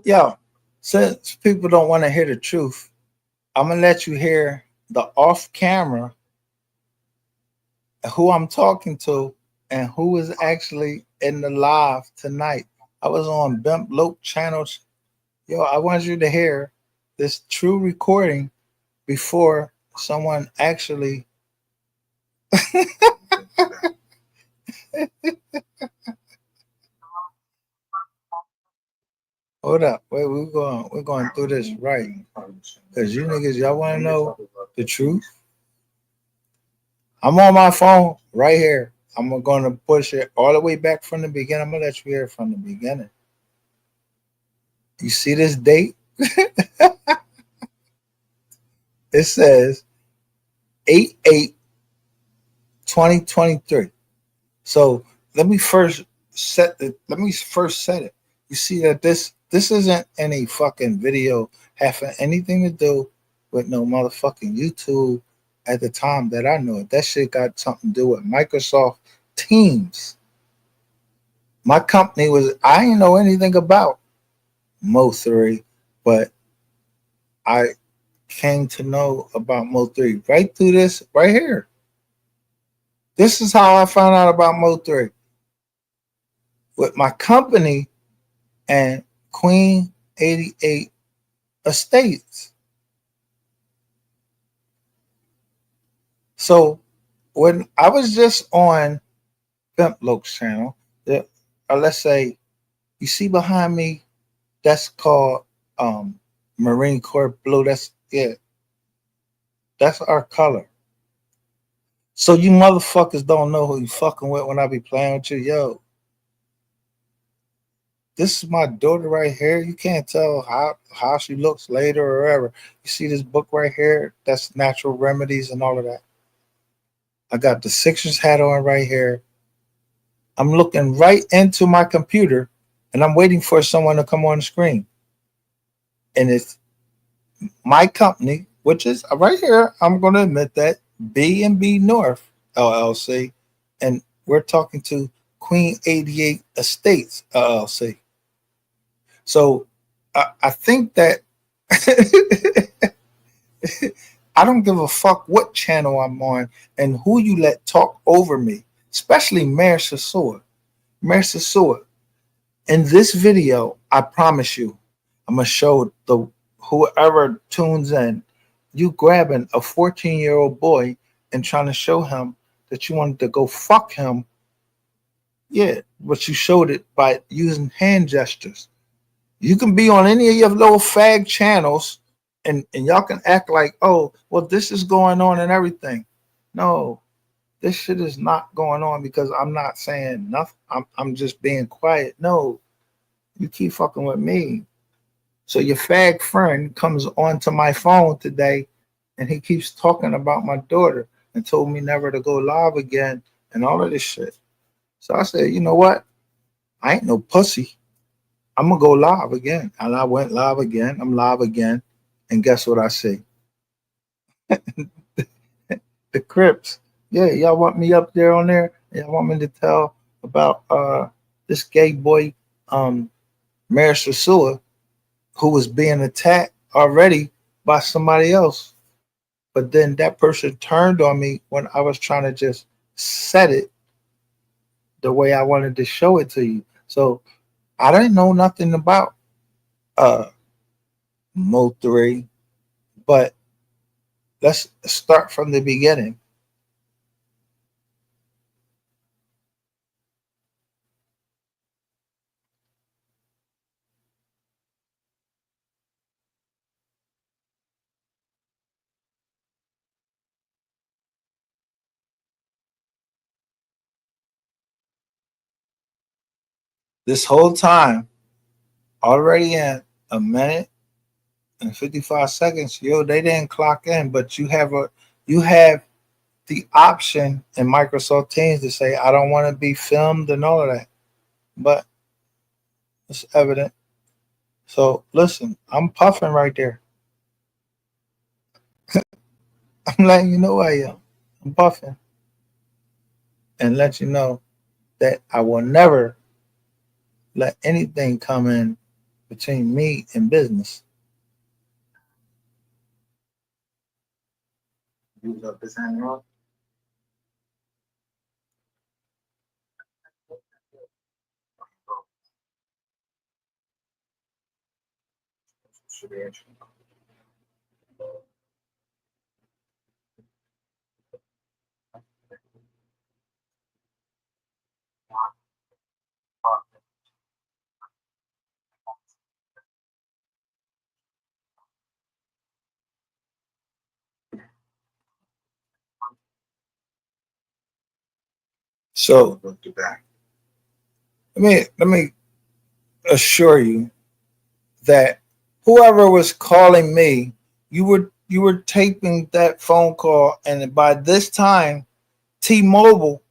Yo, since people don't want to hear the truth, I'm gonna let you hear the off camera who I'm talking to and who is actually in the live tonight. I was on Bimp Lope channels. Yo, I want you to hear this true recording before someone actually. Hold up, wait, we're going through this right, cause you niggas, y'all want to know the truth. I'm on my phone right here. I'm gonna push it all the way back from the beginning. I'm gonna let you hear it from the beginning. You see this date? It says 8/8/2023. So let me first set it. You see that this isn't any fucking video having anything to do with no motherfucking YouTube at the time that I knew it. That shit got something to do with Microsoft Teams. My company was I didn't know anything about Mo3, but I came to know about Mo3 right through this right here. This is how I found out about Mo3 with my company and Queen 88 Estates. So when I was just on Pimp Loke's channel, let's say you see behind me, that's called Marine Corps blue. That's our color. So you motherfuckers don't know who you fucking with when I be playing with you. Yo, this is my daughter right here. You can't tell how she looks later or whatever. You see this book right here? That's natural remedies and all of that. I got the Sixers hat on right here. I'm looking right into my computer and I'm waiting for someone to come on the screen. And it's my company, which is right here. I'm going to admit that B&B North LLC, and we're talking to Queen 88 Estates LLC. So I think that I don't give a fuck what channel I'm on and who you let talk over me, especially Mayor Sosua. Mayor Sosua, in this video, I promise you, I'm gonna show the whoever tunes in, you grabbing a 14-year-old boy and trying to show him that you wanted to go fuck him. Yeah, but you showed it by using hand gestures. You can be on any of your little fag channels and y'all can act like, oh, well, this is going on and everything. No, this shit is not going on because I'm not saying nothing. I'm just being quiet. No, you keep fucking with me. So your fag friend comes onto my phone today and he keeps talking about my daughter and told me never to go live again and all of this shit. So I said, you know what? I ain't no pussy. I'm gonna go live again. And I went live again. I'm live again. And guess what I see? The Crips. Yeah, y'all want me up there on there? Y'all want me to tell about this gay boy, Mayor Sosua, who was being attacked already by somebody else. But then that person turned on me when I was trying to just set it the way I wanted to show it to you. So I didn't know nothing about uh Mo 3, but let's start from the beginning. This whole time, already in a minute and 55 seconds, yo, they didn't clock in, but you have the option in Microsoft Teams to say, I don't want to be filmed and all of that. But it's evident. So listen, I'm puffing right there. I'm letting you know I am. I'm puffing and let you know that I will never let anything come in between me and business. Use up this hand wrong. So let me assure you that whoever was calling me, you were taping that phone call, and by this time, T-Mobile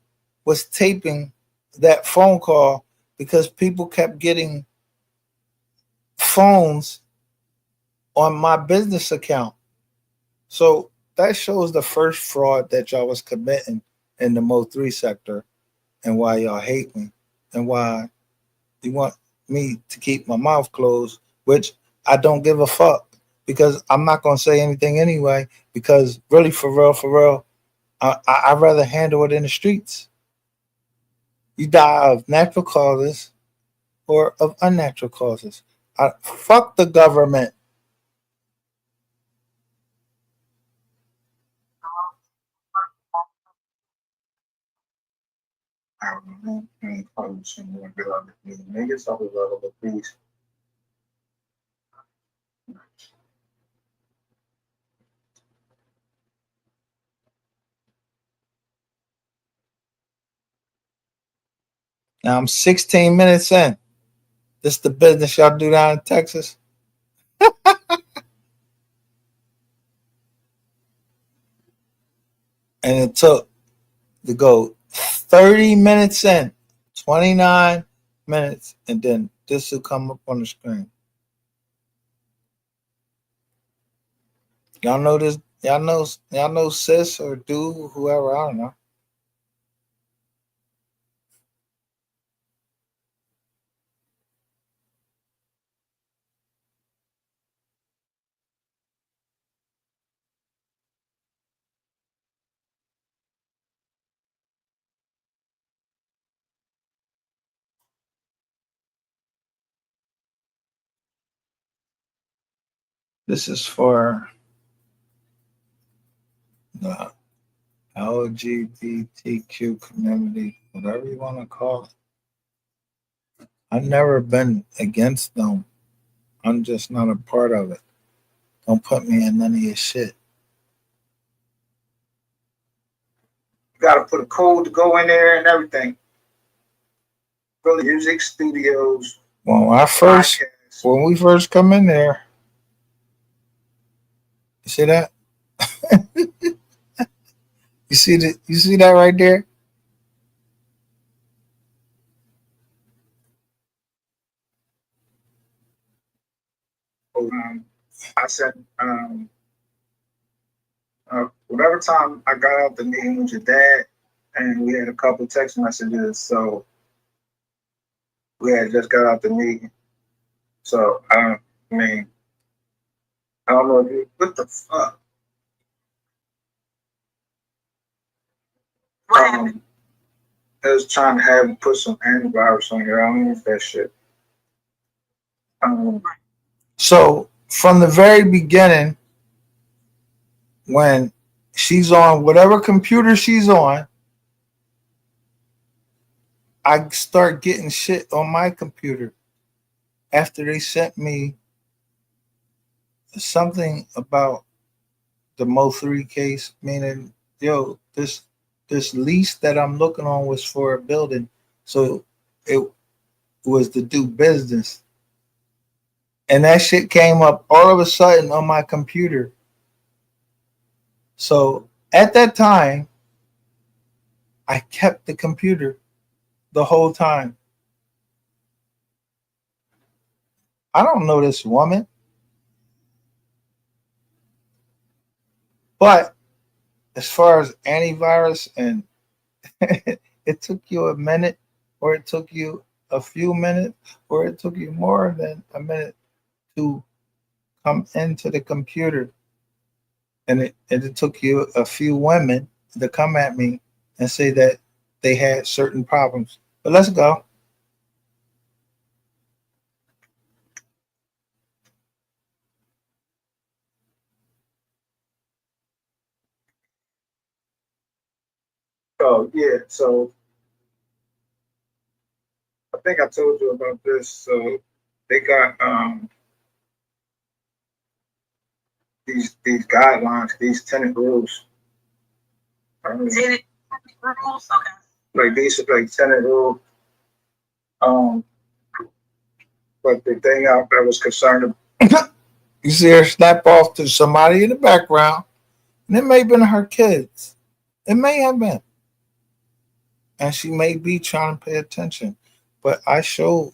was taping that phone call because people kept getting phones on my business account. So that shows the first fraud that y'all was committing in the Mo3 sector, and why y'all hate me, and why you want me to keep my mouth closed, which I don't give a fuck, because I'm not gonna say anything anyway. Because really, for real, I'd rather handle it in the streets. You die of natural causes or of unnatural causes. Fuck the government. I don't know. Probably shouldn't want to get on the niggas. I was out of the peace. Now I'm 16 minutes in. This the business y'all do down in Texas. And it took to go 30 minutes in, 29 minutes, and then this will come up on the screen. Y'all know this. Y'all know sis or dude, whoever, I don't know. This is for the LGBTQ community, whatever you want to call it. I've never been against them. I'm just not a part of it. Don't put me in none of your shit. You gotta put a code to go in there and everything. Go to music studios. When we first come in there, you see that? You see that right there? I said, whatever time I got out the meeting with your dad, and we had a couple text messages, so we had just got out the meeting. So I mean, I don't know if you, what the fuck. I was trying to have him put some antivirus on here. I don't know if that shit. Um, so from the very beginning, when she's on whatever computer she's on, I start getting shit on my computer after they sent me something about the Mo3 case, meaning, yo, this lease that I'm looking on was for a building, so it was to do business, and that shit came up all of a sudden on my computer. So at that time, I kept the computer the whole time. I don't know this woman, but as far as antivirus, and it took you a minute, or it took you a few minutes, or it took you more than a minute to come into the computer, and it took you a few women to come at me and say that they had certain problems. But let's go. Oh yeah, so I think I told you about this. So they got these guidelines, these tenant rules. Tenant rules, okay. Like these like tenant rules. Um, but the thing I was concerned about, you see her snap off to somebody in the background, and it may have been her kids. It may have been, and she may be trying to pay attention. But I showed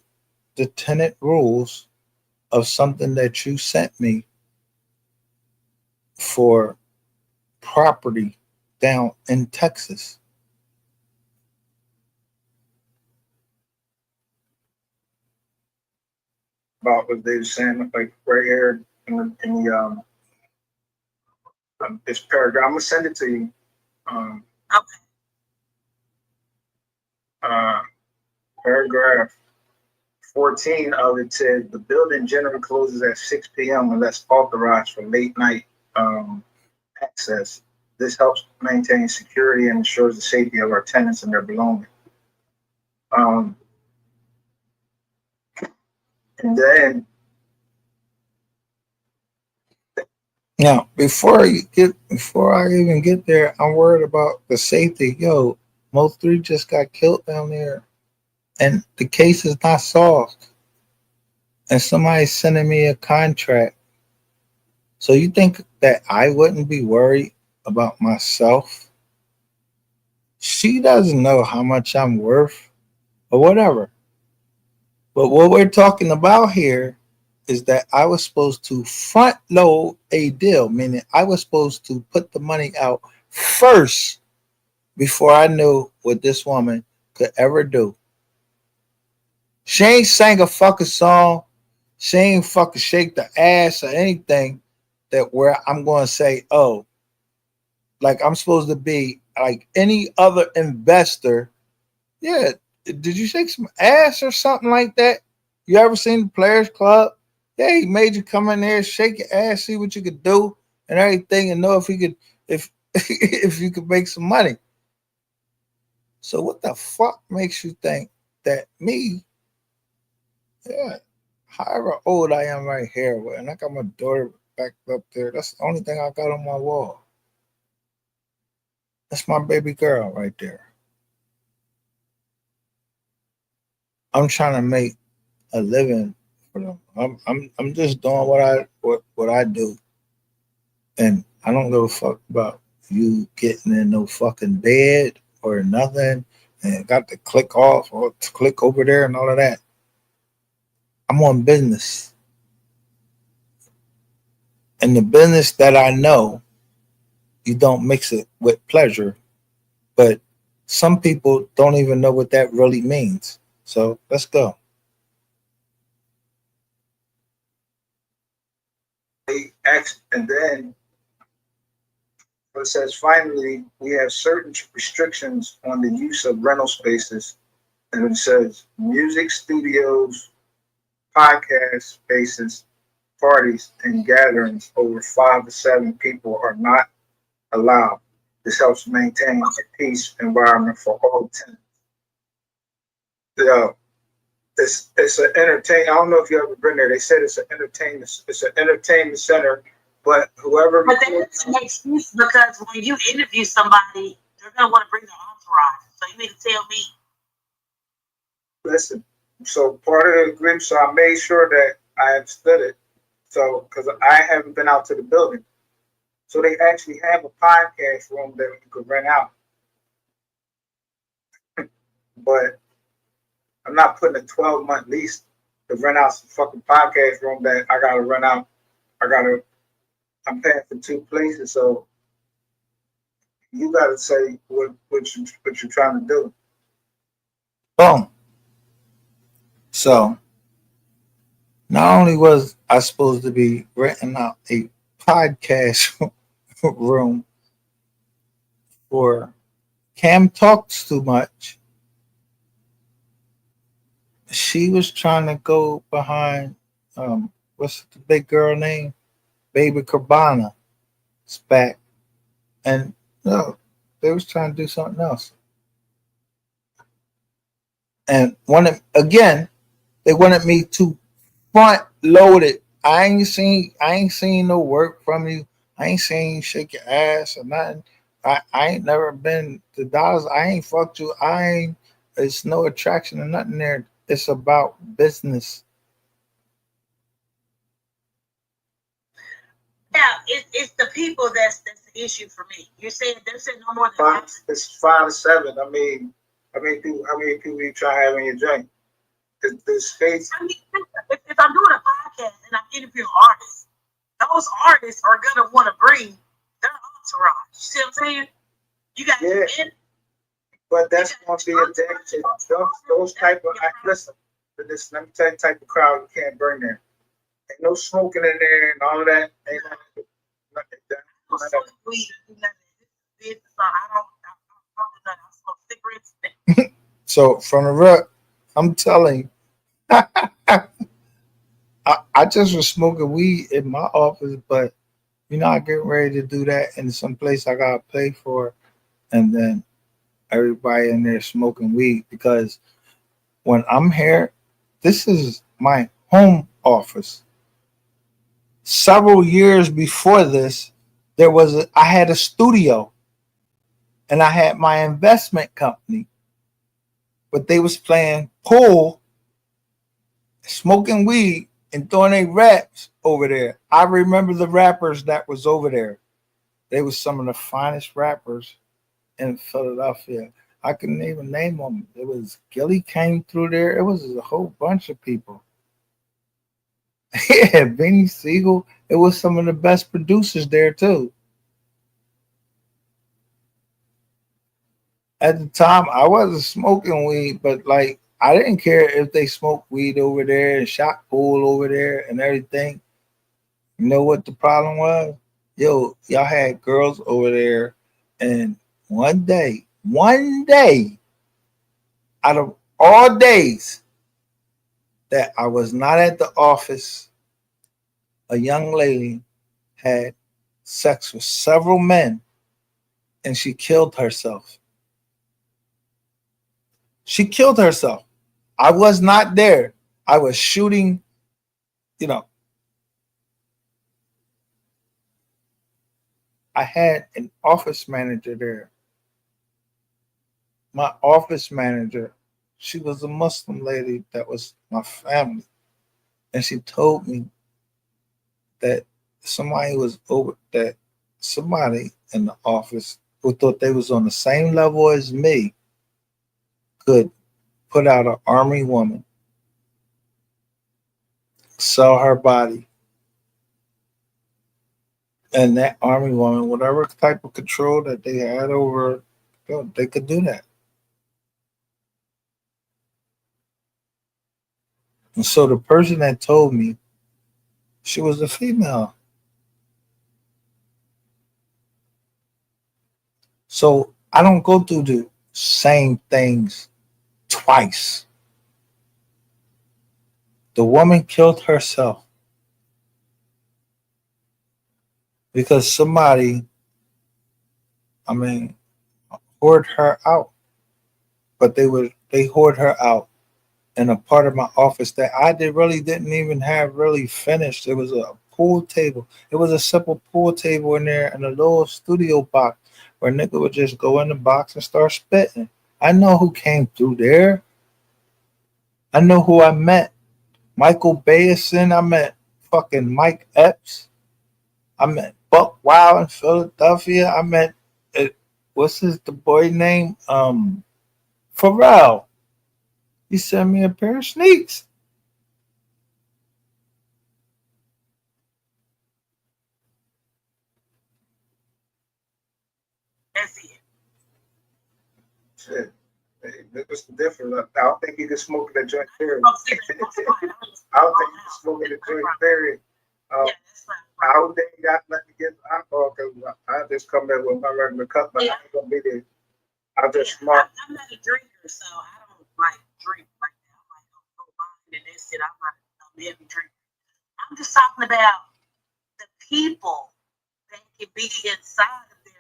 the tenant rules of something that you sent me for property down in Texas. About what they were saying, like right here in this paragraph. I'm gonna send it to you. Okay. Uh, Paragraph 14 of it says the building generally closes at 6 p.m. unless authorized for late night access. This helps maintain security and ensures the safety of our tenants and their belongings. Um, and then now, before I even get there, I'm worried about the safety. Yo, Mo 3 just got killed down there, and the case is not solved. And somebody's sending me a contract. So you think that I wouldn't be worried about myself? She doesn't know how much I'm worth or whatever. But what we're talking about here is that I was supposed to front load a deal, meaning I was supposed to put the money out first before I knew what this woman could ever do. She ain't sang a fucking song. She ain't fucking shake the ass or anything that where I'm going to say, oh, like I'm supposed to be like any other investor. Yeah, did you shake some ass or something like that? You ever seen the Players Club? Yeah, he made you come in there, shake your ass, see what you could do and everything, and know if he could, if if you could make some money. So what the fuck makes you think that me, yeah, however old I am right here, and I got my daughter back up there. That's the only thing I got on my wall. That's my baby girl right there. I'm trying to make a living for them. I'm just doing what I do, and I don't give a fuck about you getting in no fucking bed or nothing, and got to click off or to click over there and all of that. I'm on business, and the business that I know, you don't mix it with pleasure. But some people don't even know what that really means. So let's go. And then it says, finally, we have certain restrictions on the use of rental spaces. And it says music studios, podcast spaces, parties, and gatherings over 5 to 7 people are not allowed. This helps maintain a peace environment for all tenants. Yeah, it's an entertain. I don't know if you ever been there. They said it's an entertainment. It's an entertainment center, but whoever. But that's an excuse because when you interview somebody, they're gonna want to bring their entourage. So you need to tell me. Listen. So part of the agreement, so I made sure that I understood it. So because I haven't been out to the building, so they actually have a podcast room that you could rent out, but I'm not putting a 12-month lease to rent out some fucking podcast room that I gotta rent out. I gotta. I'm paying for 2 places, so you gotta say what you're trying to do. Boom. So not only was I supposed to be renting out a podcast room for Cam Talks Too Much, she was trying to go behind what's the big girl name? Baby Cabana. It's back. And no, they was trying to do something else. And wanted again, they wanted me to front load it. I ain't seen no work from you. I ain't seen you shake your ass or nothing. I ain't never been to dollars. I ain't fucked you. I ain't it's no attraction or nothing there. It's about business. Yeah, it's the people that's the issue for me. You're saying they're saying no more than Five, it's 5 to 7. How many people you try having your drink? The space. I mean, if I'm doing a podcast and I'm interviewing artists, those artists are gonna want to bring their entourage. You see what I'm saying? You got men, but that's going to be addicted. Those type of listen. This let me tell you type of crowd you can't bring there. Ain't no smoking in there and all of that. Ain't nothing. Weed, nothing. I don't do nothing. I smoke cigarettes. So from the rep, I'm telling you, I just was smoking weed in my office, but I get ready to do that in some place I gotta pay for, and then everybody in there smoking weed because when I'm here, this is my home office. Several years before this, I had a studio and I had my investment company, but they was playing pool, smoking weed, and throwing their raps over there. I remember the rappers that was over there. They was some of the finest rappers in Philadelphia. I couldn't even name them. It was Gilly came through there. It was a whole bunch of people. Yeah, Benny Siegel. It was some of the best producers there too. At the time, I wasn't smoking weed, but like I didn't care if they smoked weed over there and shot pool over there and everything. You know what the problem was? Yo, y'all had girls over there, and one day, out of all days that I was not at the office, a young lady had sex with several men and she killed herself. She killed herself. I was not there. I was shooting, you know, I had an office manager there. My office manager, she was a Muslim lady that was my family. And she told me that somebody in the office who thought they was on the same level as me could put out an army woman, sell her body, and that army woman, whatever type of control that they had over, they could do that. And so the person that told me, she was a female. So I don't go through the same things twice. The woman killed herself because somebody, I mean, whored her out. But they whored her out in a part of my office that really didn't even have really finished. It was a pool table. It was a simple pool table in there and a little studio box where nigga would just go in the box and start spitting. I know who came through there. I know who I met. Michael Bayerson. I met fucking Mike Epps. I met Buck Wild in Philadelphia. I met what's the boy name? Pharrell. He sent me a pair of sneaks. That's it. Shit. Hey, it's different. I don't think you can smoke in a joint period. Smoke cigarettes once in a while. I don't think you can smoke in a joint period. Yeah, that's I right. don't think you got nothing against alcohol because I just come in with my regular cup, but I Yeah, ain't gonna be there. I yeah. just smart. I'm not a drinker, so I don't like drink like that. I might go wine and that's it. I'm not a heavy drinker. I'm just talking about the people that can be inside of there.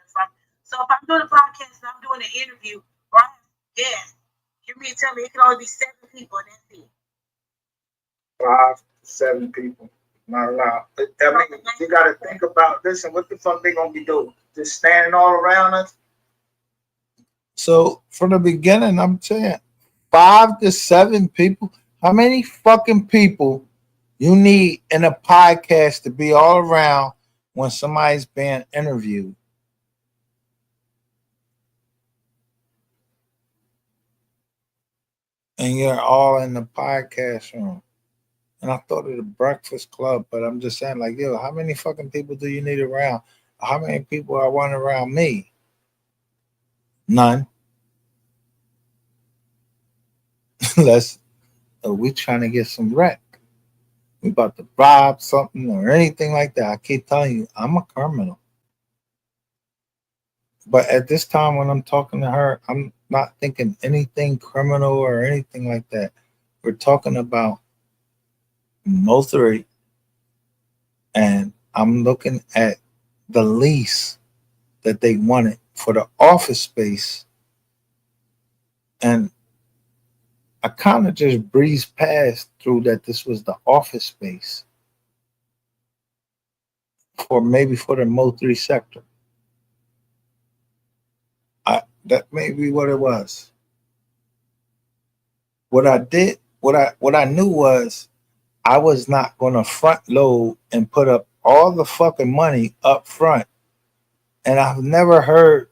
So if I'm doing a podcast and I'm doing an interview or I have a guest, you mean to tell me it can only be 7 people and that's it? 5 to 7 people. Not allowed. I mean, you got to think about this and what the fuck they gonna be doing? Just standing all around us. So from the beginning, I'm saying 5 to 7 people. How many fucking people you need in a podcast to be all around when somebody's being interviewed? And you're all in the podcast room. And I thought of the Breakfast Club, but I'm just saying, like, yo, how many fucking people do you need around? How many people I want around me? None. Unless we trying to get some wreck. We about to rob something or anything like that. I keep telling you, I'm a criminal. But at this time when I'm talking to her, I'm not thinking anything criminal or anything like that. We're talking about Motor, and I'm looking at the lease that they wanted for the office space. And I kind of just breezed past through that this was the office space for maybe for the Mo 3 sector. That may be what it was. What I knew was I was not gonna front load and put up all the fucking money up front. And I've never heard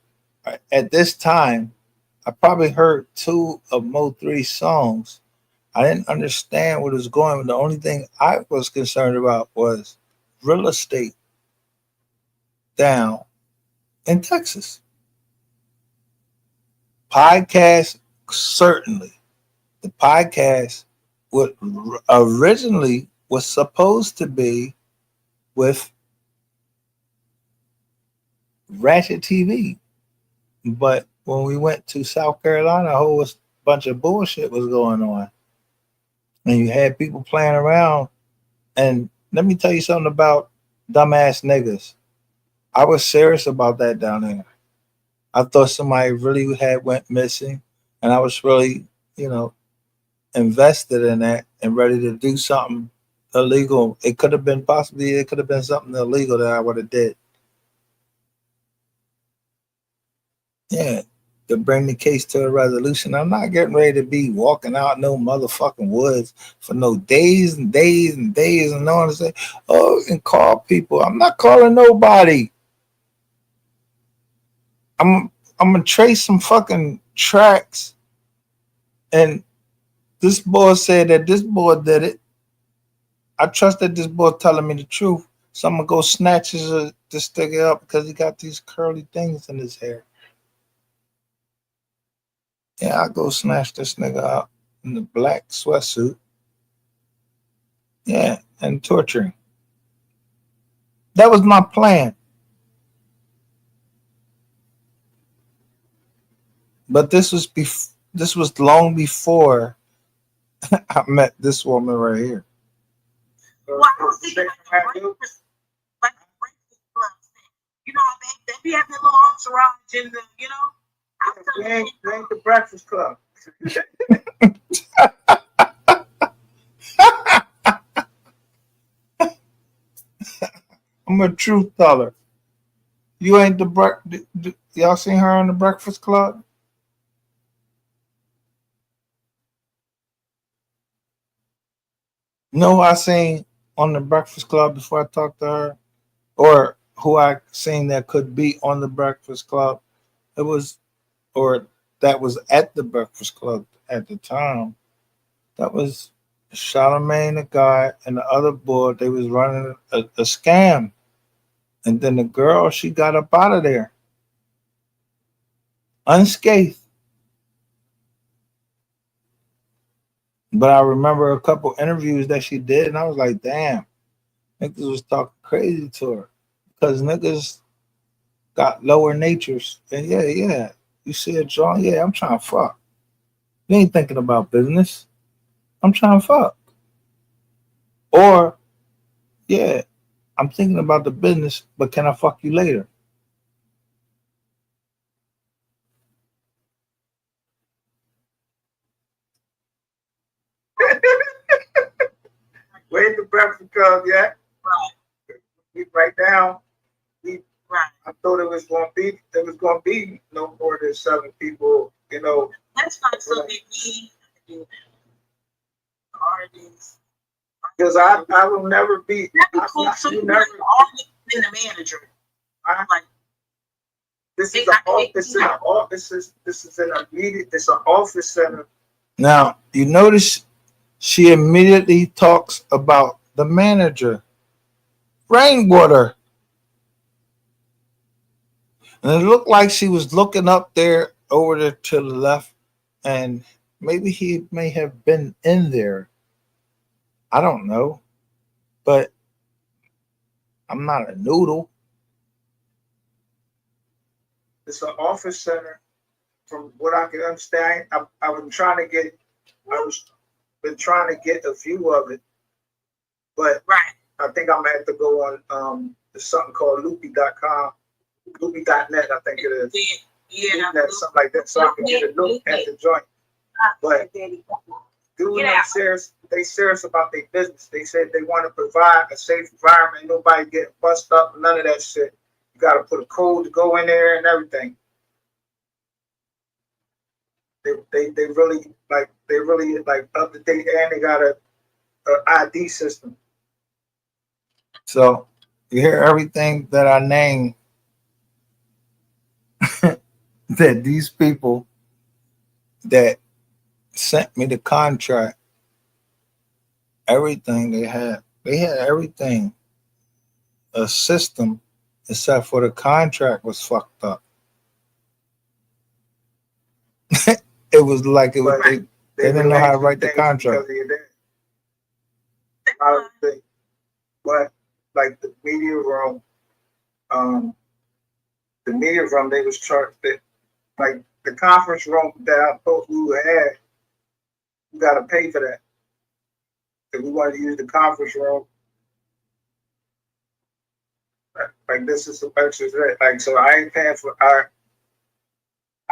at this time, I probably heard 2 of Mo 3 songs. I didn't understand what was going on. The only thing I was concerned about was real estate down in Texas. Podcast, certainly. The podcast what originally was supposed to be with Ratchet TV. But when we went to South Carolina, a whole bunch of bullshit was going on. And you had people playing around. And let me tell you something about dumbass niggas. I was serious about that down there. I thought somebody really had went missing. And I was really, you know, invested in that and ready to do something illegal. It could have been possibly it could have been something illegal that I would have did. Yeah. To bring the case to a resolution. I'm not getting ready to be walking out no motherfucking woods for no days and days and days and on to say, oh, and call people. I'm not calling nobody. I'm I'm gonna trace some fucking tracks and this boy said that this boy did it. I trust that this boy telling me the truth. So I'm gonna go snatch this nigga up because he got these curly things in his hair. Yeah, I go snatch this nigga up in the black sweatsuit. Yeah, and torture him. That was my plan. But this was long before I met this woman right here. Well, I don't see like the breakfast club thing. You know how they be having their little entourage and We ain't the Breakfast Club. I'm a truth teller. You ain't the y'all seen her on the Breakfast Club? No, I seen on the Breakfast Club before I talked to her, or who I seen that could be on the Breakfast Club. It was, or that was at the Breakfast Club at the time. That was Charlemagne, the guy, and the other boy. They was running a scam, and then the girl she got up out of there unscathed. But I remember a couple interviews that she did, and I was like, damn, niggas was talking crazy to her because niggas got lower natures. And yeah, yeah, you see it, John? Yeah, I'm trying to fuck. You ain't thinking about business. I'm trying to fuck. Or yeah, I'm thinking about the business, but can I fuck you later? Where's the breakfast club yet? Right. We right now. We Right. I thought it was gonna be no more than 7 people. You know, That's not something we do. Artists. because I will never be. That'd be cool. So you never artist and the manager. I, Like this is an office. This is an immediate. It's an office center. Now you notice she immediately talks about the manager, Rainwater, and it looked like she was looking up there over there to the left, and maybe he may have been in there. I don't know, but I'm not a noodle. It's an office center. From what I can understand, I was trying to get. I was been trying to get a view of it, but right. I think I'm gonna have to go on there's something called loopy.com, loopy.net, I think it is. Yeah, something like that, so I can get a look at the joint. But dude, they serious about their business. They said they want to provide a safe environment, nobody getting bust up, none of that shit. You gotta put a code to go in there and everything. They really like up to date, and they got a ID system. So you hear everything that I named that these people that sent me the contract, everything they had everything, a system, except for the contract was fucked up. It was like it was they didn't know how to write the contract. But like um, the media room, they was charged that like the conference room that I thought we had, you got to pay for that. If we wanted to use the conference room, like this is some extra, like so I ain't paying for I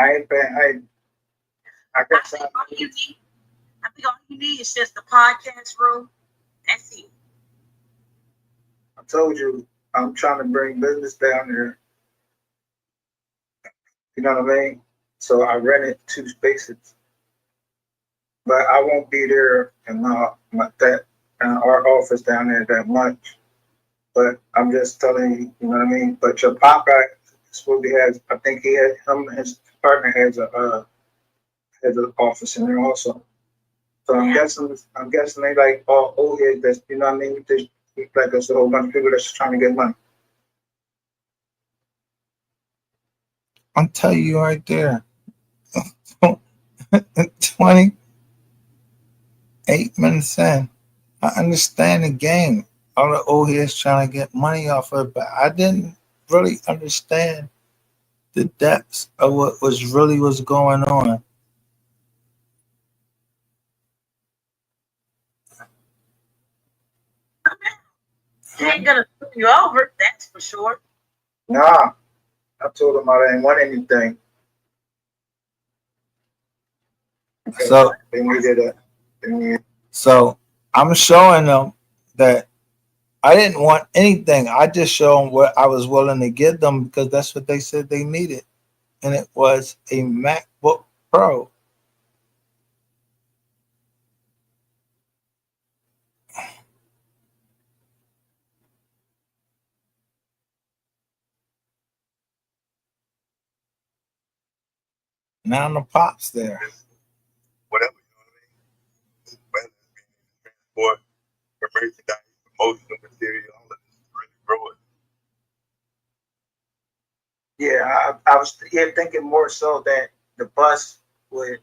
ain't paying I guess I think all you need is just the podcast room. That's it. I told you I'm trying to bring business down there. You know what I mean? So I rented 2 spaces, but I won't be there in our office down there that much. But I'm just telling you, you know what I mean. But your pop guy supposed to has, I think he had him and his partner has an office in there also. So I'm guessing they like all old heads that's, you know what I mean. There's like there's a whole bunch of people that's trying to get money. I'll tell you right there, 28 minutes in, I understand the game. All the old heads trying to get money off of it, but I didn't really understand the depths of what was going on. He ain't gonna screw you over, that's for sure. Nah, I told him I didn't want anything. So they needed a. So I'm showing them that I didn't want anything. I just showed them what I was willing to give them because that's what they said they needed, and it was a MacBook Pro. Now the pop's there. Whatever, you know what I mean? Whether it's transport, for merchandise, promotional material, all of this is really growing. Yeah, I was thinking more so that the bus would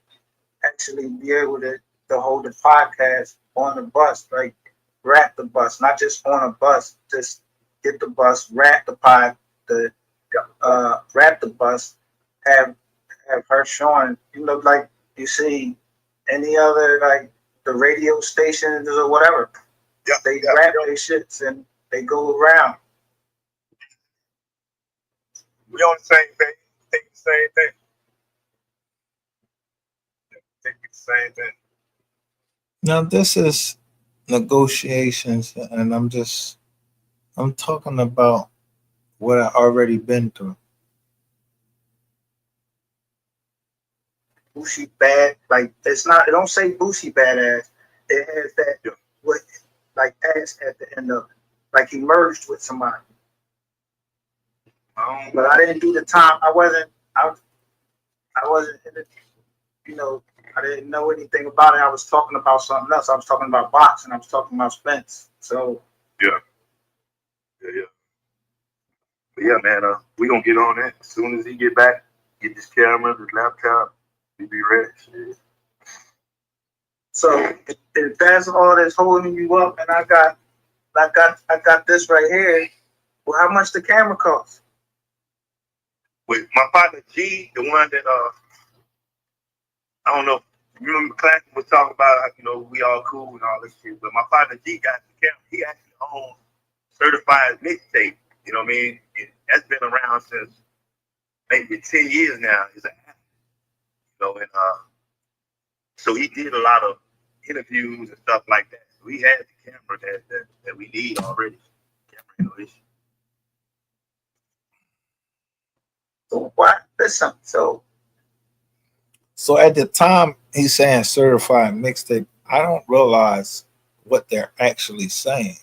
actually be able to to hold the podcast on the bus, like rap the bus, not just on a bus. Just get the bus, rap the pod, the rap the bus, have her showing, like you see any other like the radio stations or whatever. Yeah, they rap their shits and they go around. We on the same thing. Think the same thing. Think the same thing. Now this is negotiations, and I'm talking about what I already been through. Boosie bad, like it's not. It don't say Boosie badass. It has that what like ass at the end of it, like he merged with somebody. But I didn't do the time. I wasn't. I wasn't in it. You know, I didn't know anything about it. I was talking about something else. I was talking about boxing. I was talking about Spence. So yeah. But yeah, man, we gonna get on that as soon as he get back. Get this camera, this laptop. We be ready. Shit. So if that's all that's holding you up, and I got this right here. Well, how much the camera cost? With my partner G, the one that I don't know. You remember class was talking about we all cool and all this shit. But my partner G got the camera. He actually owns certified mixtape. You know what I mean? That's been around since maybe 10 years now. It's and so he did a lot of interviews and stuff like that. So he had the camera that we need already. Camera, issue. So what? Listen, so at the time he's saying certified mixtape, I don't realize what they're actually saying,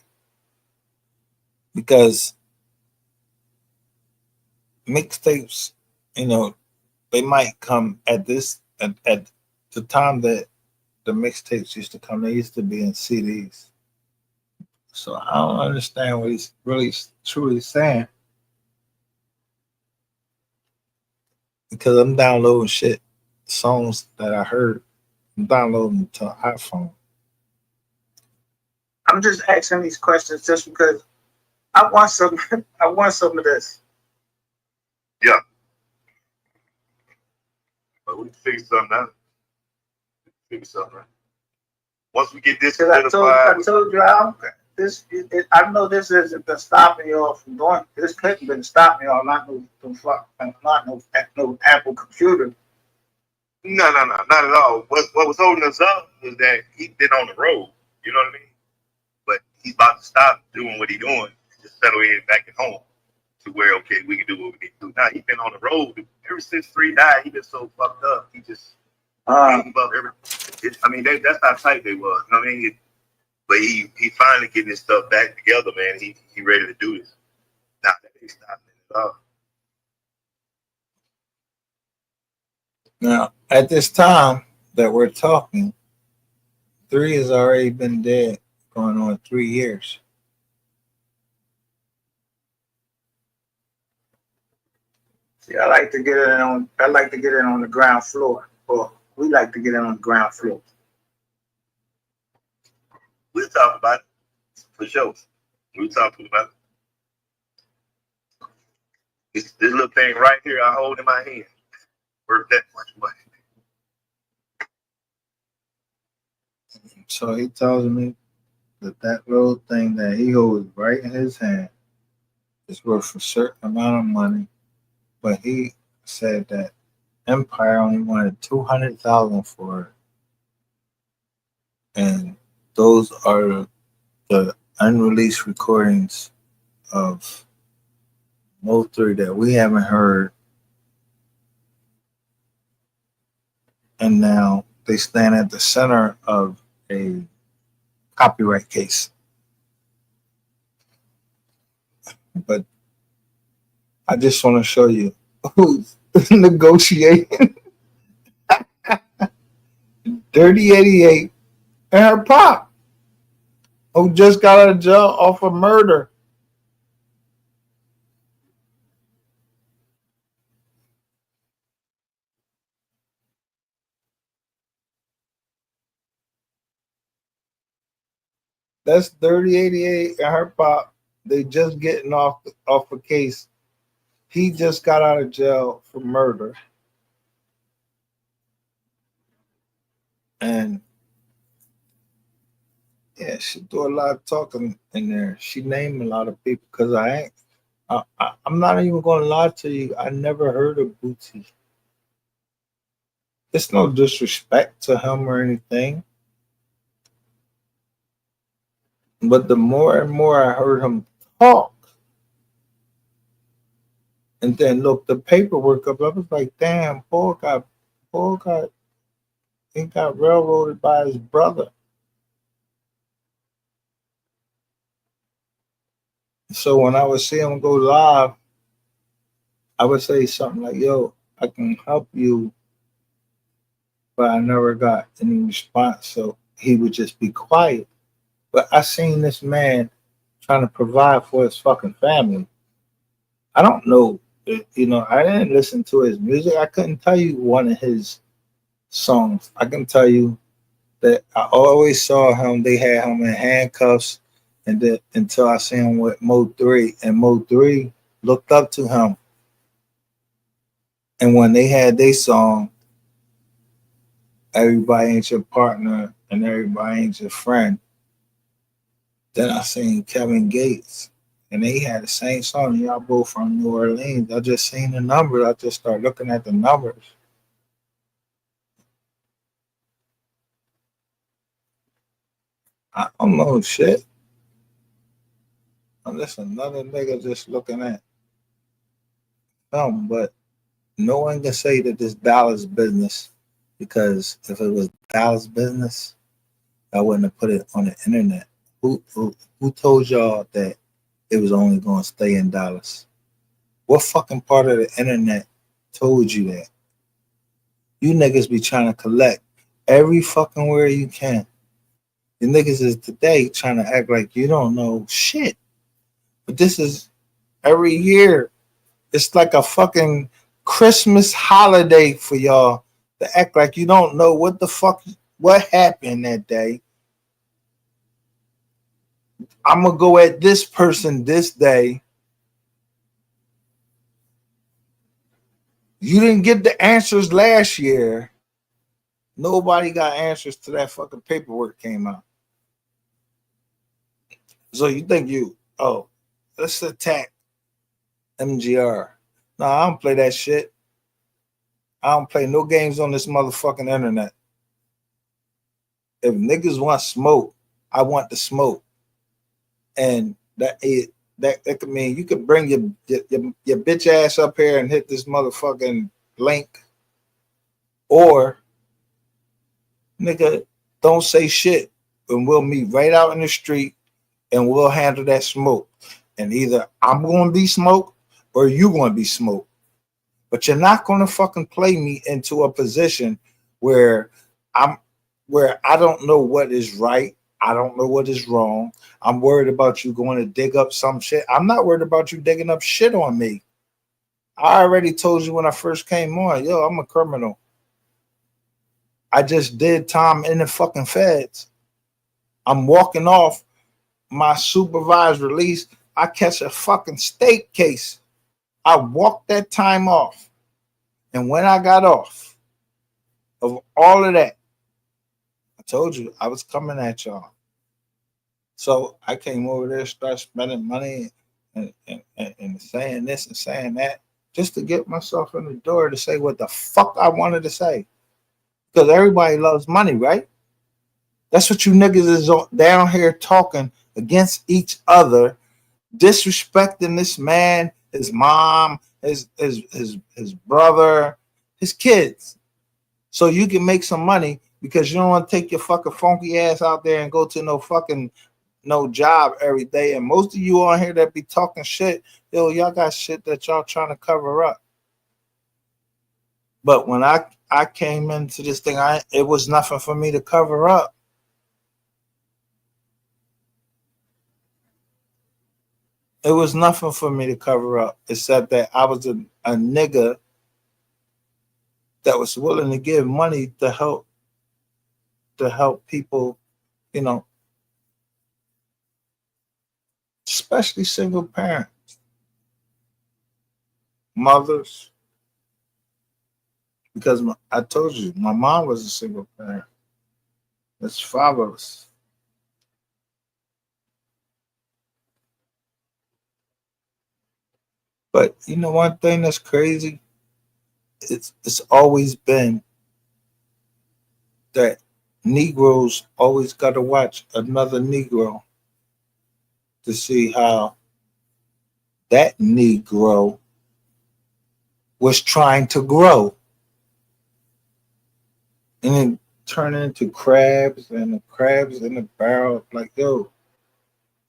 because mixtapes, they might come at the time that the mixtapes used to come. They used to be in CDs. So I don't understand what he's really truly saying, because I'm downloading songs that I heard. I'm downloading to an iPhone. I'm just asking these questions just because I want some. I want some of this. Yeah. But we can figure something out. Once we get this I told you I know this isn't been stopping y'all from doing. This couldn't been stopping y'all. Not no Apple computer. No, not at all. What was holding us up was that he's been on the road. You know what I mean? But he's about to stop doing what he's doing, just settle in back at home to where we can do what we need to do. Now he's been on the road ever since 3 died. He been so fucked up. He just gave up everything. I mean, that's how tight they was. You know what I mean? But he finally getting his stuff back together, man. He ready to do this. Now that ain't stopping it at all. Now, at this time that we're talking, 3 has already been dead, going on 3 years. See, I like to get in on the ground floor, or we like to get in on the ground floor. We'll talk about it for sure. We'll talk about it. This little thing right here I hold in my hand. Worth that much money. So he tells me that little thing that he holds right in his hand is worth a certain amount of money, but he said that Empire only wanted 200,000 for it, and those are the unreleased recordings of Mator that we haven't heard, and now they stand at the center of a copyright case. But I just want to show you who's negotiating. Dirty 88 and her pop, who just got out of jail off of murder. That's 3088 and her pop. They just getting off a case. He just got out of jail for murder. And yeah, she do a lot of talking in there. She named a lot of people because I ain't. I'm not even going to lie to you. I never heard of Bootsy. It's no disrespect to him or anything, but the more and more I heard him talk, and then look the paperwork up, I was like, damn, Paul got, he got railroaded by his brother. So when I would see him go live, I would say something like, "Yo, I can help you," but I never got any response. So he would just be quiet. But I seen this man trying to provide for his fucking family. I don't know, I didn't listen to his music. I couldn't tell you one of his songs. I can tell you that I always saw him. They had him in handcuffs, and then until I seen him with Mo3, and Mo3 looked up to him. And when they had their song, "Everybody Ain't Your Partner" and "Everybody Ain't Your Friend," then I seen Kevin Gates, and they had the same song. Y'all both from New Orleans. I just seen the numbers. I just started looking at the numbers. I don't know shit. I'm just another nigga just looking at film, but no one can say that this Dallas business, because if it was Dallas business, I wouldn't have put it on the internet. Who told y'all that it was only going to stay in Dallas? What fucking part of the internet told you that? You niggas be trying to collect every fucking where you can. You niggas is today trying to act like you don't know shit. But this is every year. It's like a fucking Christmas holiday for y'all to act like you don't know what the fuck what happened that day. I'm gonna go at this person this day. You didn't get the answers last year. Nobody got answers to that fucking paperwork came out. So you think let's attack MGR. No, I don't play that shit. I don't play no games on this motherfucking internet. If niggas want smoke, I want the smoke. And that could mean you could bring your bitch ass up here and hit this motherfucking link, or nigga, don't say shit, and we'll meet right out in the street and we'll handle that smoke. And either I'm going to be smoked or you going to be smoked. But you're not going to fucking play me into a position where I'm where I don't know what is right. I don't know what is wrong. I'm worried about you going to dig up some shit. I'm not worried about you digging up shit on me. I already told you when I first came on, yo, I'm a criminal. I just did time in the fucking feds. I'm walking off my supervised release. I catch a fucking state case. I walked that time off. And when I got off of all of that, I told you I was coming at y'all. So I came over there, started spending money and saying this and saying that just to get myself in the door to say what the fuck I wanted to say. Because everybody loves money, right? That's what you niggas is down here talking against each other, disrespecting this man, his mom, his brother, his kids. So you can make some money because you don't want to take your fucking funky ass out there and go to no job every day. And most of you on here that be talking shit, yo, y'all got shit that y'all trying to cover up. But when I came into this thing, it was nothing for me to cover up. It was nothing for me to cover up, except that I was a nigga that was willing to give money to help people, you know, especially single parents, mothers, because I told you my mom was a single parent. There's 5 of us. But you know one thing that's crazy? It's always been that Negroes always got to watch another Negro to see how that Negro was trying to grow and then turn into crabs and the crabs in the barrel. Like, yo,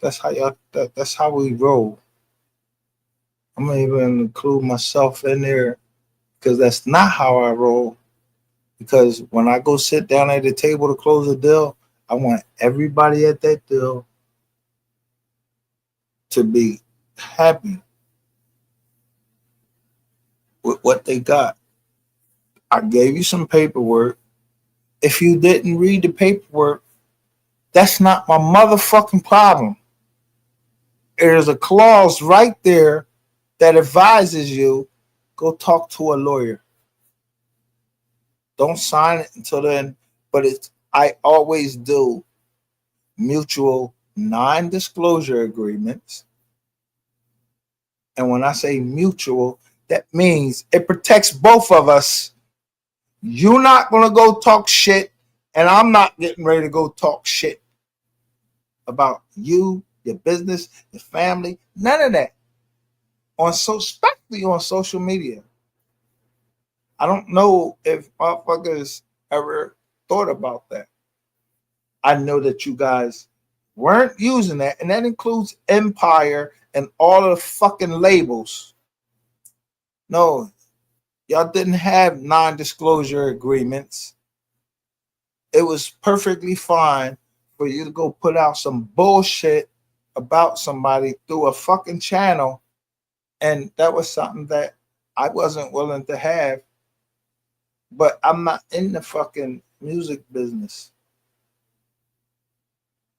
that's how that's how we roll. I'm gonna even include myself in there because that's not how I roll. Because when I go sit down at the table to close a deal, I want everybody at that deal to be happy with what they got. I gave you some paperwork. If you didn't read the paperwork, that's not my motherfucking problem. There's a clause right there that advises you go talk to a lawyer. Don't sign it until then. But it's I always do mutual non-disclosure agreements. And when I say mutual, that means it protects both of us. You're not gonna go talk shit, and I'm not getting ready to go talk shit about you, your business, your family, none of that. Especially on social media. I don't know if motherfuckers ever thought about that. I know that you guys weren't using that, and that includes Empire and all of the fucking labels. No, y'all didn't have non-disclosure agreements. It was perfectly fine for you to go put out some bullshit about somebody through a fucking channel, and that was something that I wasn't willing to have. But I'm not in the fucking music business.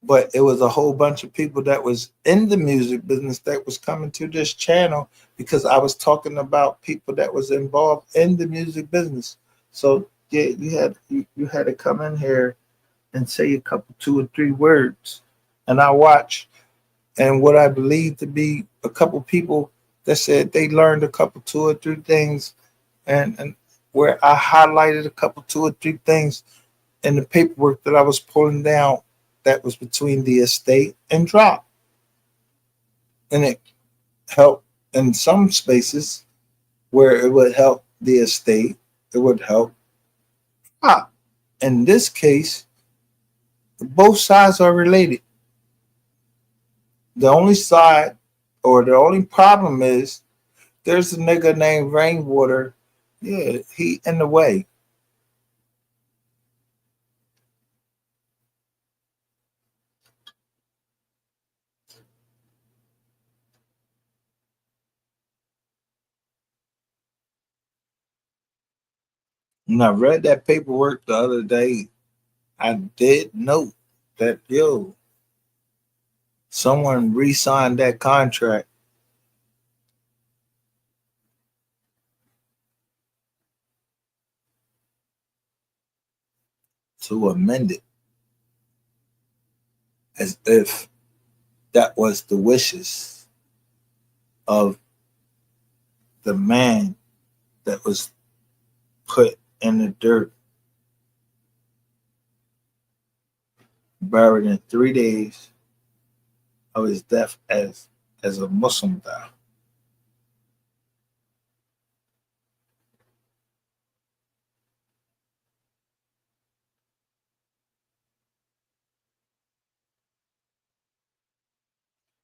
But it was a whole bunch of people that was in the music business that was coming to this channel because I was talking about people that was involved in the music business. So yeah, you had to come in here and say a couple, 2 or 3 words, and I watch. And what I believe to be a couple people that said they learned a couple, 2 or 3 things, and where I highlighted a couple, 2 or 3 things in the paperwork that I was pulling down that was between the estate and drop. And it helped in some spaces where it would help the estate, it would help drop. In this case, both sides are related. The only side or the only problem is there's a nigga named Rainwater. Yeah, he in the way. When I read that paperwork the other day, I did note that someone re-signed that contract to amend it as if that was the wishes of the man that was put in the dirt, buried in 3 days of his death as a Muslim died.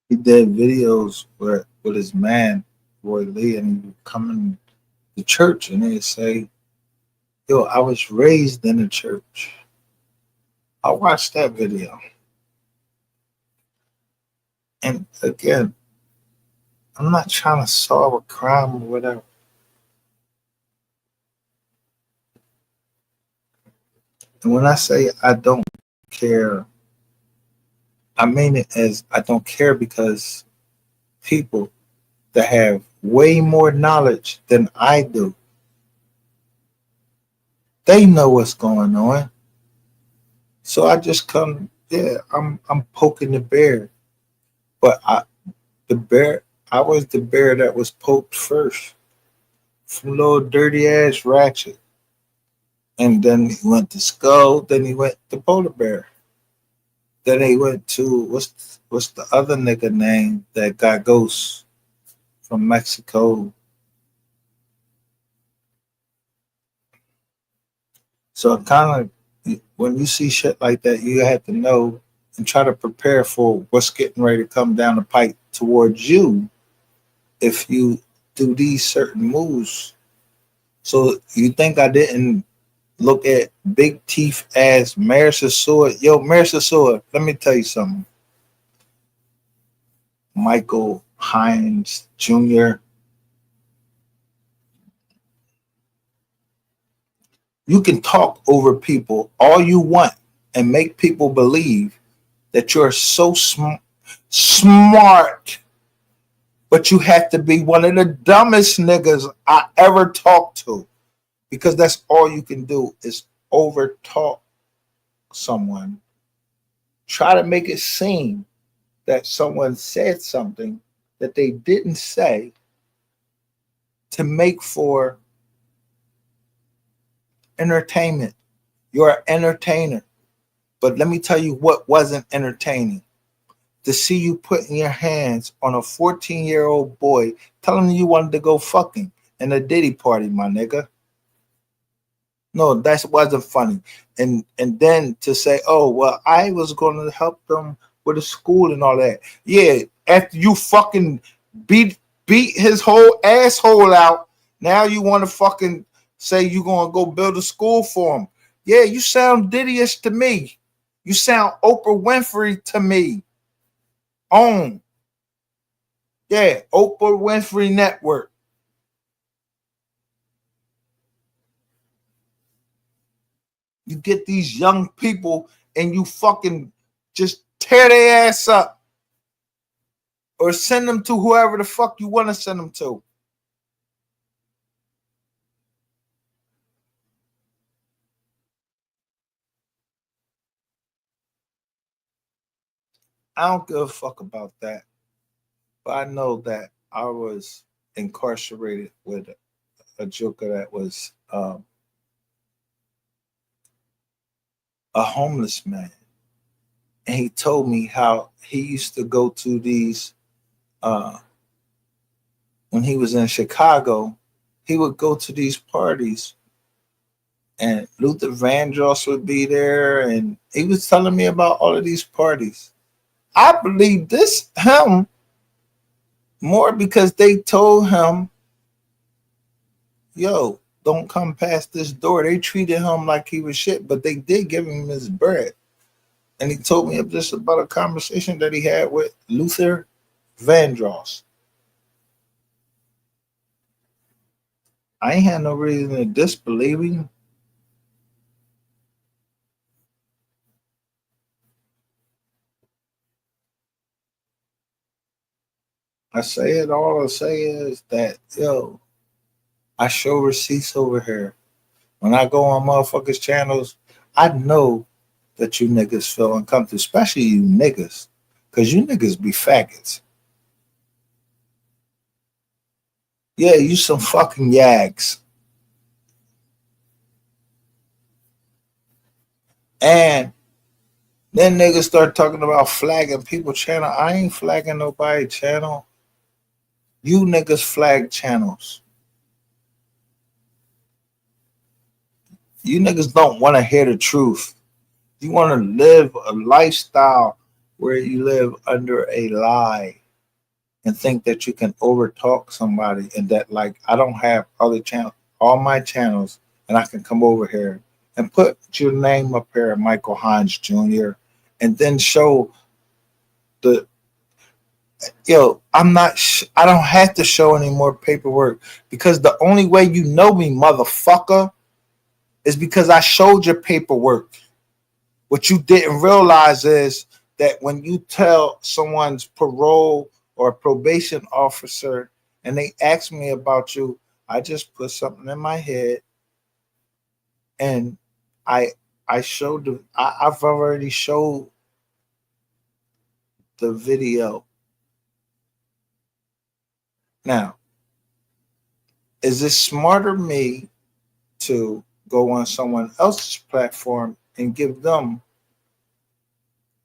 He did videos with his man, Roy Lee, and he would come in the church and he'd say, yo, I was raised in the church. I watched that video. And again, I'm not trying to solve a crime or whatever. And when I say I don't care, I mean it as I don't care because people that have way more knowledge than I do. They know what's going on. So I just come, yeah, I'm poking the bear. But the bear, I was the bear that was poked first. From little dirty ass ratchet. And then he went to Skull, then he went to Polar Bear. Then he went to what's the other nigga name that got ghosts from Mexico. So kind of when you see shit like that, you have to know and try to prepare for what's getting ready to come down the pipe towards you if you do these certain moves. So you think I didn't look at big teeth as Mayor Sosua? Yo, Mayor Sosua, let me tell you something. Michael Hines Jr. You can talk over people all you want and make people believe that you're so smart, but you have to be one of the dumbest niggas I ever talked to because that's all you can do is over talk someone. Try to make it seem that someone said something that they didn't say to make for entertainment. You're an entertainer. But let me tell you what wasn't entertaining. To see you putting your hands on a 14-year-old boy telling you wanted to go fucking in a Diddy party, my nigga. No, that wasn't funny. And then to say, oh, well, I was going to help them with the school and all that. Yeah, after you fucking beat his whole asshole out, now you want to fucking say you're going to go build a school for him. Yeah, you sound Diddy-ish to me. You sound Oprah Winfrey to me. On. Yeah, Oprah Winfrey Network. You get these young people and you fucking just tear their ass up or send them to whoever the fuck you want to send them to. I don't give a fuck about that. But I know that I was incarcerated with a joker that was a homeless man. And he told me how he used to go to these when he was in Chicago, he would go to these parties and Luther Vandross would be there and he was telling me about all of these parties. I believe this him more because they told him, yo, don't come past this door. They treated him like he was shit, but they did give him his bread. And he told me just about a conversation that he had with Luther Vandross. I ain't had no reason to disbelieve him. I say it all I say is that, yo, I show receipts over here. When I go on motherfuckers' channels, I know that you niggas feel uncomfortable, especially you niggas, because you niggas be faggots. Yeah, you some fucking yags. And then niggas start talking about flagging people channel. I ain't flagging nobody channel. You niggas flag channels. You niggas don't want to hear the truth. You want to live a lifestyle where you live under a lie and think that you can overtalk somebody and that like I don't have other channels, all my channels, and I can come over here and put your name up here, Michael Hines Jr., and then show the yo, I don't have to show any more paperwork because the only way you know me, motherfucker, is because I showed your paperwork. What you didn't realize is that when you tell someone's parole or a probation officer and they ask me about you, I just put something in my head and I I showed I've already showed the video. Now, is it smarter me to go on someone else's platform and give them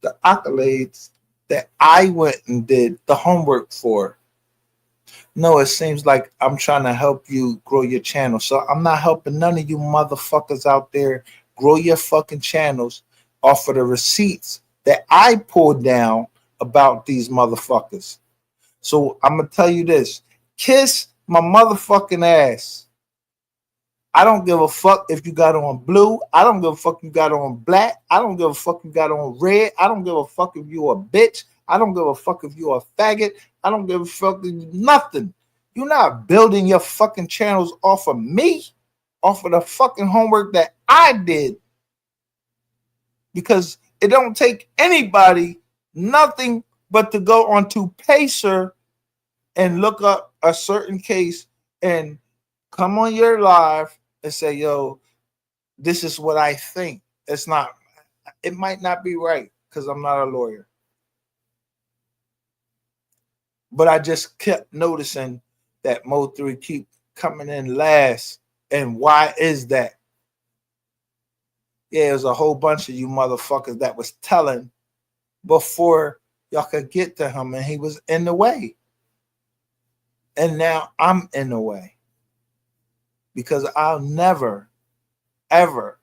the accolades that I went and did the homework for? No, it seems like I'm trying to help you grow your channel. So I'm not helping none of you motherfuckers out there grow your fucking channels off of the receipts that I pulled down about these motherfuckers. So I'm gonna tell you this: kiss my motherfucking ass. I don't give a fuck if you got on blue. I don't give a fuck if you got on black. I don't give a fuck if you got on red. I don't give a fuck if you a bitch. I don't give a fuck if you a faggot. I don't give a fuck if you nothing. You're not building your fucking channels off of me, off of the fucking homework that I did. Because it don't take anybody nothing but to go onto Pacer and look up a certain case and come on your live and say, yo, this is what I think. It might not be right because I'm not a lawyer. But I just kept noticing that Mo3 keep coming in last. And why is that? Yeah, there's a whole bunch of you motherfuckers that was telling before y'all could get to him and he was in the way. And now I'm in the way. Because I'll never, ever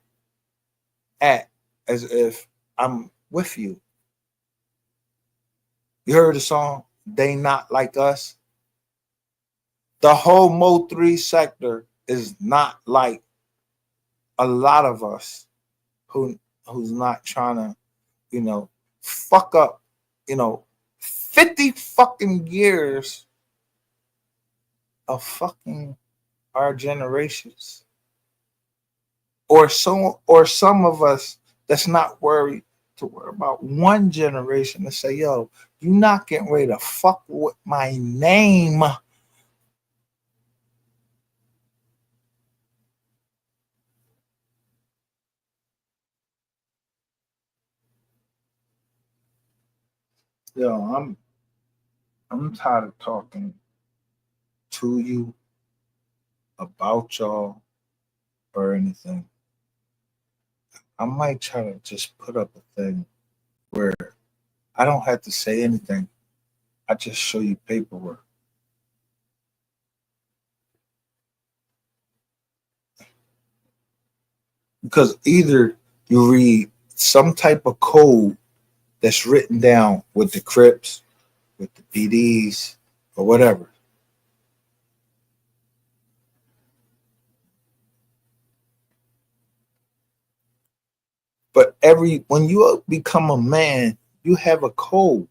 act as if I'm with you. You heard the song, They Not Like Us? The whole Mo3 sector is not like a lot of us who's not trying to, fuck up, 50 fucking years of fucking our generations. Or some of us that's not worried to worry about one generation to say, yo, you're not getting ready to fuck with my name. Yo, I'm tired of talking to you about y'all or anything. I might try to just put up a thing where I don't have to say anything. I just show you paperwork. Because either you read some type of code that's written down with the Crips, with the PDs, or whatever. But when you become a man, you have a code,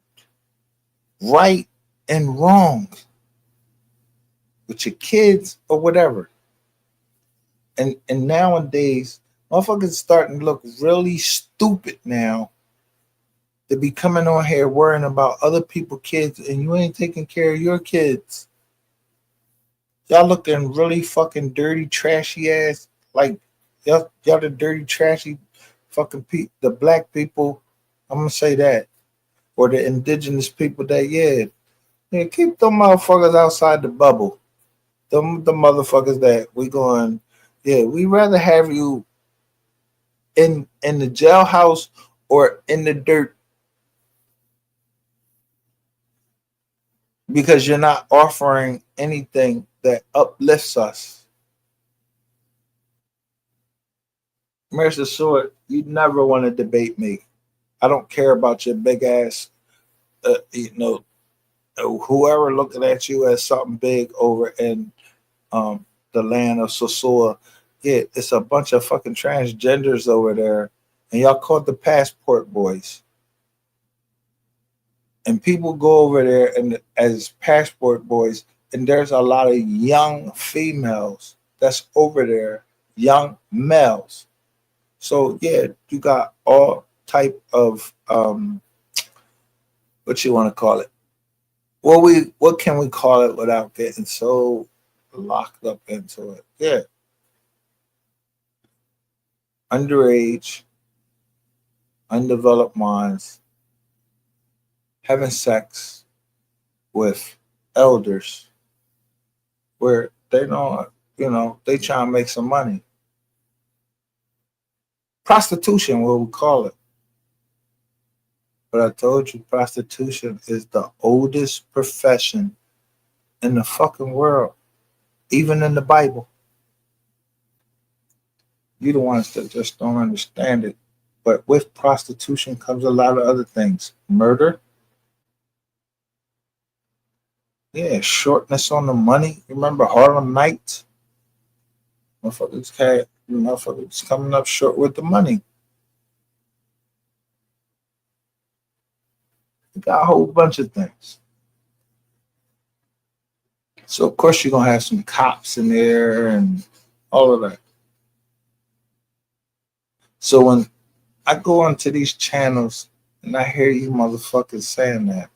right and wrong, with your kids or whatever. And nowadays, motherfuckers starting to look really stupid now. To be coming on here worrying about other people's kids and you ain't taking care of your kids. Y'all looking really fucking dirty, trashy ass. Like y'all the dirty, trashy fucking the black people. I'm gonna say that, or the indigenous people that keep them motherfuckers outside the bubble. Them the motherfuckers that we going. Yeah, we rather have you in the jailhouse or in the dirt because you're not offering anything that uplifts us. Mr. Stewart, you never want to debate me. I don't care about your big ass, whoever looking at you as something big over in the land of Sosua. Yeah, it's a bunch of fucking transgenders over there, and y'all called the passport boys. And people go over there and as passport boys, and there's a lot of young females that's over there, young males. So yeah, you got all type of what you want to call it, what can we call it without getting so locked up into it? Yeah, underage, undeveloped minds having sex with elders where they don't, they try to make some money. Prostitution, what we call it. But I told you, prostitution is the oldest profession in the fucking world, even in the Bible. You the ones that just don't understand it. But with prostitution comes a lot of other things. Murder, yeah, shortness on the money. Remember Harlem Nights? Motherfuckers coming up short with the money. You got a whole bunch of things. So of course you're gonna have some cops in there and all of that. So when I go onto these channels and I hear you motherfuckers saying that,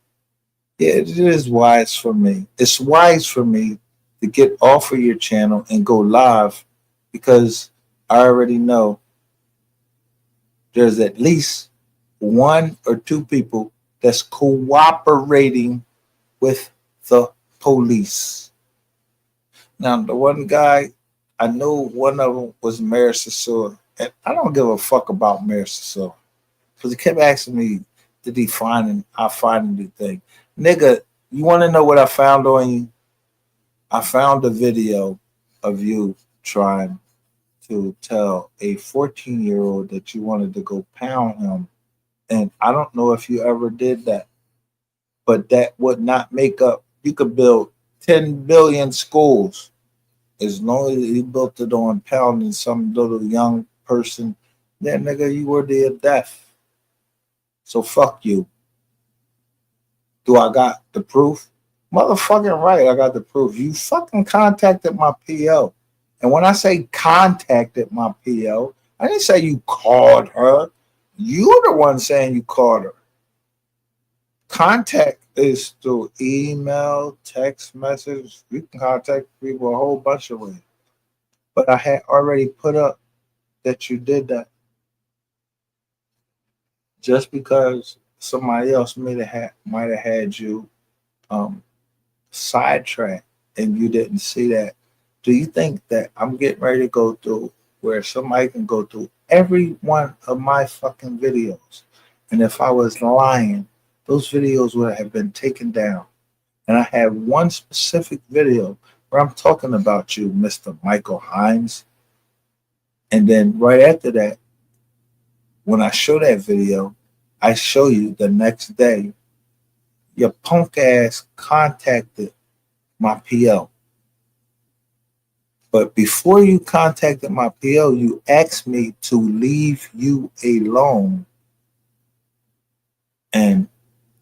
yeah, it is wise for me. It's wise for me to get off of your channel and go live because I already know there's at least one or two people that's cooperating with the police. Now, the one guy, I know one of them was Mayor Sosua, and I don't give a fuck about Mayor Sosua because he kept asking me, did he I find anything? Nigga, you want to know what I found on you? I found a video of you trying to tell a 14-year-old that you wanted to go pound him. And I don't know if you ever did that, but that would not make up. You could build 10 billion schools as long as you built it on pounding some little young person. Then, nigga, you were there deaf. So fuck you. Do I got the proof? Motherfucking right, I got the proof. You fucking contacted my PO. And when I say contacted my PO, I didn't say you called her. You're the one saying you called her. Contact is through email, text message. You can contact people a whole bunch of ways. But I had already put up that you did that. Just because somebody else might have had you sidetracked and you didn't see that. Do you think that I'm getting ready to go through where somebody can go through every one of my fucking videos? And if I was lying, those videos would have been taken down. And I have one specific video where I'm talking about you, Mr. Michael Hines. And then right after that, when I show that video, I show you the next day, your punk ass contacted my PO. But before you contacted my PO, you asked me to leave you alone. And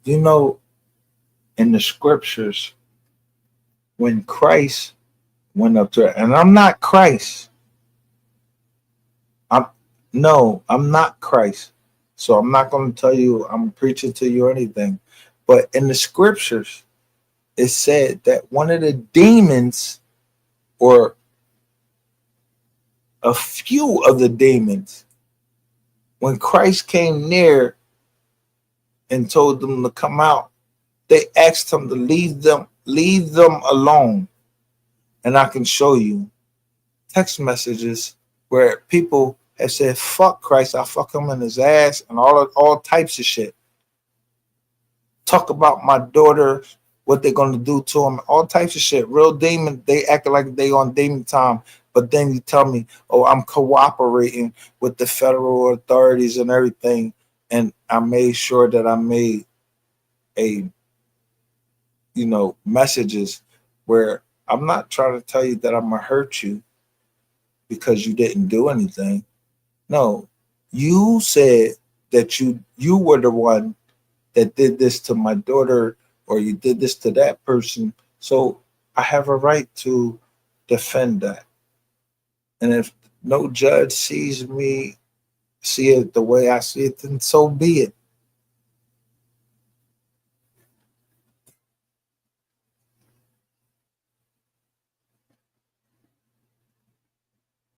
you know, in the scriptures, when Christ went up to, and I'm not Christ. I'm not Christ. So I'm not going to tell you I'm preaching to you or anything. But in the scriptures, it said that one of the demons, or a few of the demons, when Christ came near and told them to come out, they asked him to leave them alone. And I can show you text messages where people have said, fuck Christ, I fuck him in his ass, and all types of shit. Talk about my daughter, what they're gonna do to him, all types of shit. Real demon, they acting like they on demon time, but then you tell me, oh, I'm cooperating with the federal authorities and everything, and I made sure that I made a messages where I'm not trying to tell you that I'm gonna hurt you because you didn't do anything. No, you said that you were the one that did this to my daughter, or you did this to that person. So I have a right to defend that. And if no judge see it the way I see it, then so be it.